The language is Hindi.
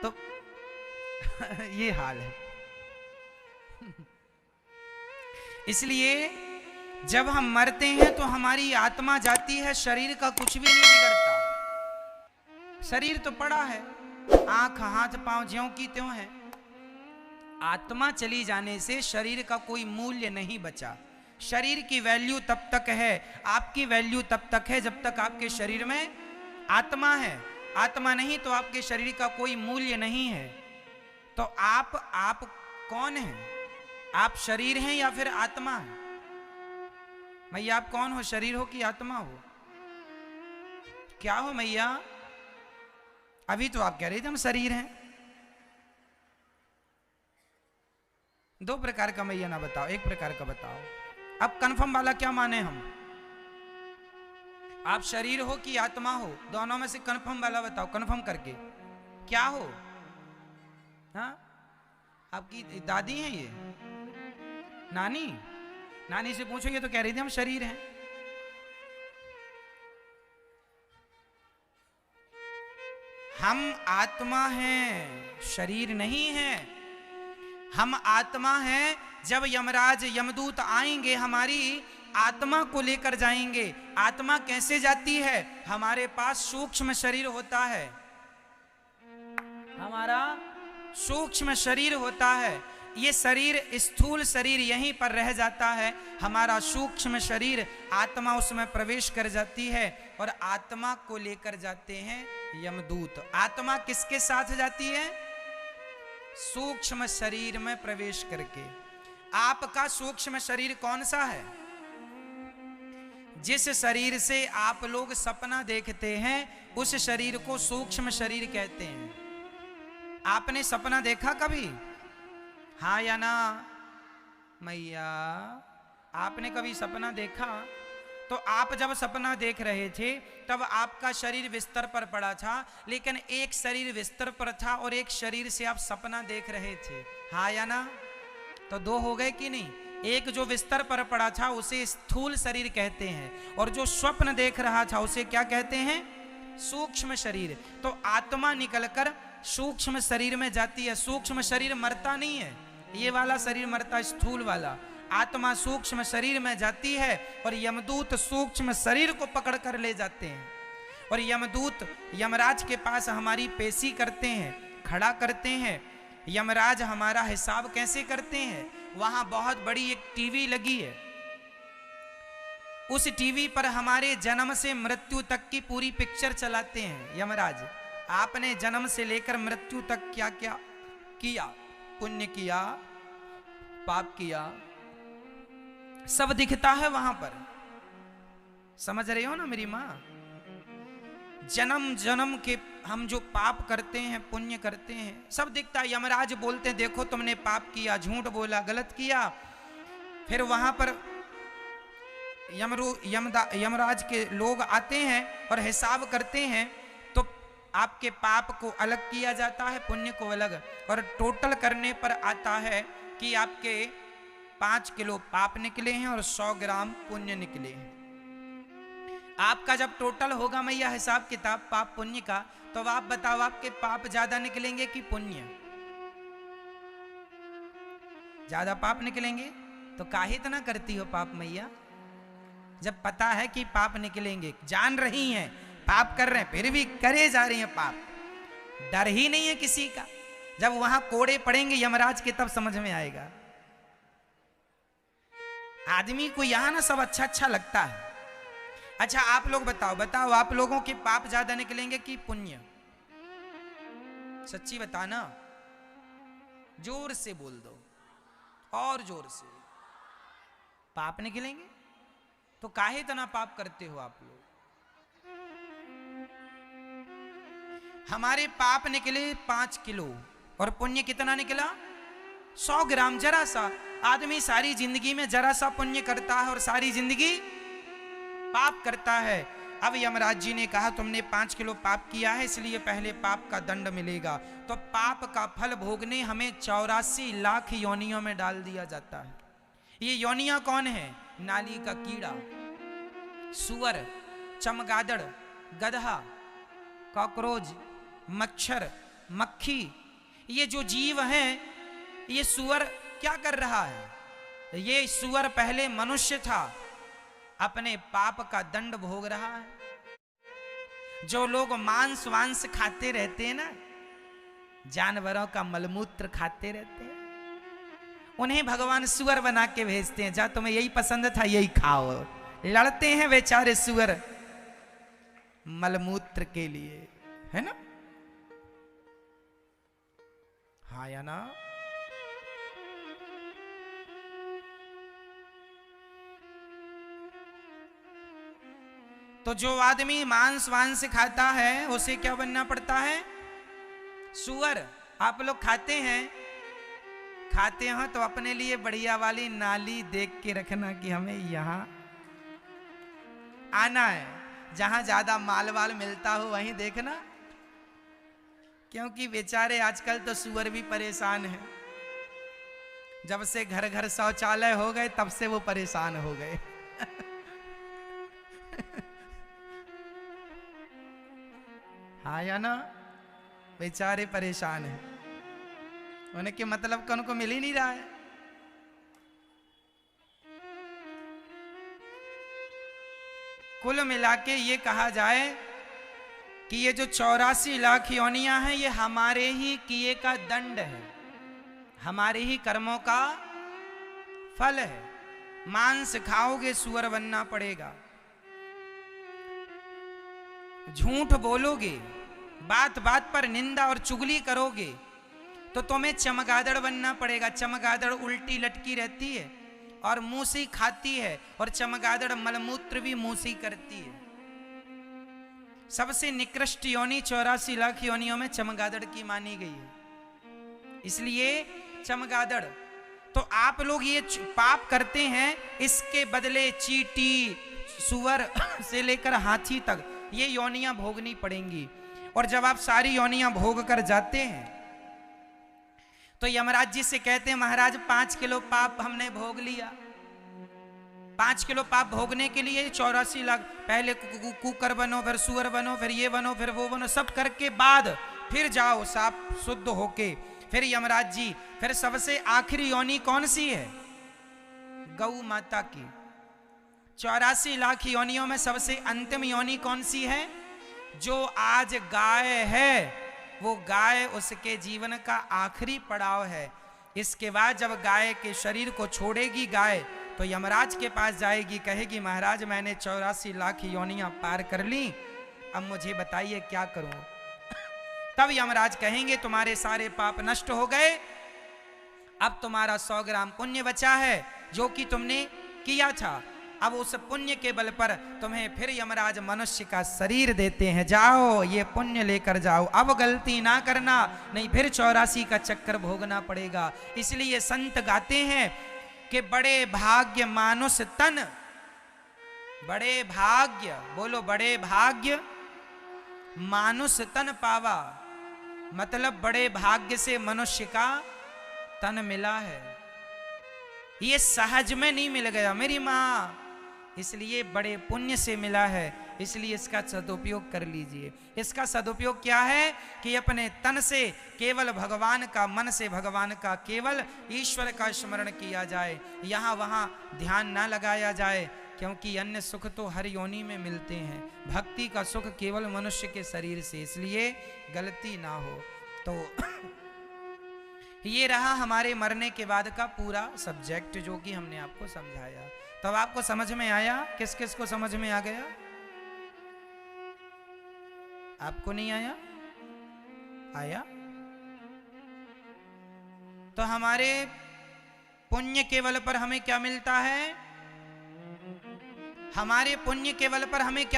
तो ये हाल है। इसलिए जब हम मरते हैं तो हमारी आत्मा जाती है, शरीर का कुछ भी नहीं बिगड़ता। शरीर तो पड़ा है, आंख हाथ पांव ज्यों की त्यों है। आत्मा चली जाने से शरीर का कोई मूल्य नहीं बचा। शरीर की वैल्यू तब तक है, आपकी वैल्यू तब तक है जब तक आपके शरीर में आत्मा है। आत्मा नहीं तो आपके शरीर का कोई मूल्य नहीं है। तो आप कौन हैं? आप शरीर हैं या फिर आत्मा है? मैया आप कौन हो? शरीर हो कि आत्मा हो? क्या हो मैया? अभी तो आप कह रहे थे हम शरीर हैं। दो प्रकार का मैया ना बताओ, एक प्रकार का बताओ। अब कन्फर्म वाला क्या माने हम? आप शरीर हो कि आत्मा हो? दोनों में से कन्फर्म वाला बताओ, कन्फर्म करके क्या हो? हाँ, आपकी दादी हैं ये? नानी? नानी से पूछो, ये तो कह रही थी हम शरीर हैं। हम आत्मा हैं, शरीर नहीं है। हम आत्मा हैं। जब यमराज यमदूत आएंगे हमारी आत्मा को लेकर जाएंगे। आत्मा कैसे जाती है? हमारे पास सूक्ष्म शरीर होता है, हमारा सूक्ष्म शरीर होता है। ये शरीर, स्थूल शरीर यहीं पर रह जाता है। हमारा सूक्ष्म शरीर, आत्मा उसमें प्रवेश कर जाती है और आत्मा को लेकर जाते हैं यमदूत। आत्मा किसके साथ जाती है? सूक्ष्म शरीर में प्रवेश करके। आपका सूक्ष्म शरीर कौन सा है? जिस शरीर से आप लोग सपना देखते हैं उस शरीर को सूक्ष्म शरीर कहते हैं। आपने सपना देखा कभी? हाँ या ना मैया? आपने कभी सपना देखा? तो आप जब सपना देख रहे थे तब आपका शरीर बिस्तर पर पड़ा था, लेकिन एक शरीर बिस्तर पर था और एक शरीर से आप सपना देख रहे थे। हाँ या ना? तो दो हो गए कि नहीं? एक जो बिस्तर पर पड़ा था उसे स्थूल शरीर कहते हैं और जो स्वप्न देख रहा था उसे क्या कहते हैं? सूक्ष्म शरीर। तो आत्मा निकलकर सूक्ष्म शरीर में जाती है। सूक्ष्म शरीर मरता नहीं है, ये वाला शरीर मरता, स्थूल वाला। आत्मा सूक्ष्म शरीर में जाती है और यमदूत सूक्ष्म शरीर को पकड़ कर ले जाते हैं और यमदूत यमराज के पास हमारी पेशी करते हैं, खड़ा करते हैं। यमराज हमारा हिसाब कैसे करते हैं? वहां बहुत बड़ी एक टीवी लगी है, उस टीवी पर हमारे जन्म से मृत्यु तक की पूरी पिक्चर चलाते हैं यमराज। आपने जन्म से लेकर मृत्यु तक क्या क्या किया, पुण्य किया, पाप किया, सब दिखता है वहां पर। समझ रहे हो ना मेरी मां? जन्म जन्म के हम जो पाप करते हैं, पुण्य करते हैं, सब दिखता है। यमराज बोलते हैं देखो तुमने पाप किया, झूठ बोला, गलत किया। फिर वहां पर यमराज के लोग आते हैं और हिसाब करते हैं। तो आपके पाप को अलग किया जाता है, पुण्य को अलग, और टोटल करने पर आता है कि आपके 5 किलो पाप निकले हैं और 100 ग्राम पुण्य निकले हैं। आपका जब टोटल होगा मैया हिसाब किताब पाप पुण्य का, तो आप बताओ आपके पाप ज्यादा निकलेंगे कि पुण्य? ज्यादा पाप निकलेंगे। तो काहे इतना करती हो पाप मैया? जब पता है कि पाप निकलेंगे, जान रही हैं पाप कर रहे हैं, फिर भी करे जा रही हैं पाप। डर ही नहीं है किसी का। जब वहां कोड़े पड़ेंगे यमराज के तब समझ में आएगा। आदमी को यहां ना सब अच्छा अच्छा लगता है। अच्छा आप लोग बताओ आप लोगों के पाप ज्यादा निकलेंगे कि पुण्य? सच्ची बताना, जोर से बोल दो, और जोर से। पाप निकलेंगे। तो काहे इतना पाप करते हो आप लोग? हमारे पाप निकले 5 किलो और पुण्य कितना निकला? 100 ग्राम। जरा सा आदमी सारी जिंदगी में जरा सा पुण्य करता है और सारी जिंदगी पाप करता है। अब यमराज जी ने कहा तुमने 5 किलो पाप किया है, इसलिए पहले पाप का दंड मिलेगा। तो पाप का फल भोगने हमें 84 लाख योनियों में डाल दिया जाता है। ये योनियां कौन है? नाली का कीड़ा, सुअर, चमगादड़, गधा, कॉकरोच, मच्छर, मक्खी, ये जो जीव है, ये सुअर क्या कर रहा है? ये सुअर पहले मनुष्य था, अपने पाप का दंड भोग रहा है। जो लोग मांस वांस खाते रहते हैं ना, जानवरों का मलमूत्र खाते रहते हैं, उन्हें भगवान सुअर बना के भेजते हैं, जा तुम्हें यही पसंद था यही खाओ। लड़ते हैं बेचारे सुअर मलमूत्र के लिए, है ना? हाँ या ना? तो जो आदमी मांस वांस खाता है उसे क्या बनना पड़ता है? सुअर। आप लोग खाते हो तो अपने लिए बढ़िया वाली नाली देख के रखना कि हमें यहां आना है, जहां ज्यादा माल वाल मिलता हो वहीं देखना, क्योंकि बेचारे आजकल तो सुअर भी परेशान है। जब से घर घर शौचालय हो गए तब से वो परेशान हो गए। हाँ या ना? बेचारे परेशान हैं, उनके मतलब का उनको मिल ही नहीं रहा है। कुल मिला के ये कहा जाए कि ये जो 84 लाख योनियां हैं, ये हमारे ही किए का दंड है, हमारे ही कर्मों का फल है। मांस खाओगे सुअर बनना पड़ेगा, झूठ बोलोगे, बात बात पर निंदा और चुगली करोगे तो तुम्हें चमगादड़ बनना पड़ेगा। चमगादड़ उल्टी लटकी रहती है और मूसी खाती है, और चमगादड़ मलमूत्र भी मूसी करती है। सबसे निकृष्ट योनि 84 लाख योनियों में चमगादड़ की मानी गई है, इसलिए चमगादड़। तो आप लोग ये पाप करते हैं, इसके बदले चींटी, सुअर से लेकर हाथी तक ये योनियां भोगनी पड़ेंगी। और जब आप सारी योनियां भोग कर जाते हैं तो यमराज जी से कहते हैं, महाराज 5 किलो पाप हमने भोग लिया। 5 किलो पाप भोगने के लिए 84 लाख, पहले कुकर बनो, फिर सुअर बनो, फिर ये बनो, फिर वो बनो, सब करके बाद फिर जाओ साफ शुद्ध होके। फिर यमराज जी, फिर सबसे आखिरी योनि कौन सी है? गौ माता की। 84 लाख योनियों में सबसे अंतिम योनि कौन सी है? जो आज गाय है, वो गाय उसके जीवन का आखिरी पड़ाव है। इसके बाद जब गाय के शरीर को छोड़ेगी गाय, तो यमराज के पास जाएगी, कहेगी महाराज मैंने 84 लाख योनियां पार कर ली, अब मुझे बताइए क्या करूं। तब यमराज कहेंगे तुम्हारे सारे पाप नष्ट हो गए, अब तुम्हारा 100 ग्राम पुण्य बचा है जो कि तुमने किया था। अब उस पुण्य के बल पर तुम्हें फिर यमराज मनुष्य का शरीर देते हैं, जाओ ये पुण्य लेकर जाओ, अब गलती ना करना, नहीं फिर 84 का चक्कर भोगना पड़ेगा। इसलिए संत गाते हैं कि बड़े भाग्य मानुष तन, बड़े भाग्य, बोलो बड़े भाग्य मानुष तन पावा, मतलब बड़े भाग्य से मनुष्य का तन मिला है, ये सहज में नहीं मिल गया मेरी माँ, इसलिए बड़े पुण्य से मिला है। इसलिए इसका सदुपयोग कर लीजिए। इसका सदुपयोग क्या है कि अपने तन से केवल भगवान का, मन से भगवान का, केवल ईश्वर का स्मरण किया जाए, यहाँ वहाँ ध्यान ना लगाया जाए, क्योंकि अन्य सुख तो हर योनि में मिलते हैं, भक्ति का सुख केवल मनुष्य के शरीर से, इसलिए गलती ना हो। तो ये रहा हमारे मरने के बाद का पूरा सब्जेक्ट जो कि हमने आपको समझाया। तो अब आपको समझ में आया? किस किस को समझ में आ गया? आपको नहीं आया? आया? तो हमारे पुण्य के बल पर हमें क्या मिलता है? हमारे पुण्य के बल पर हमें क्या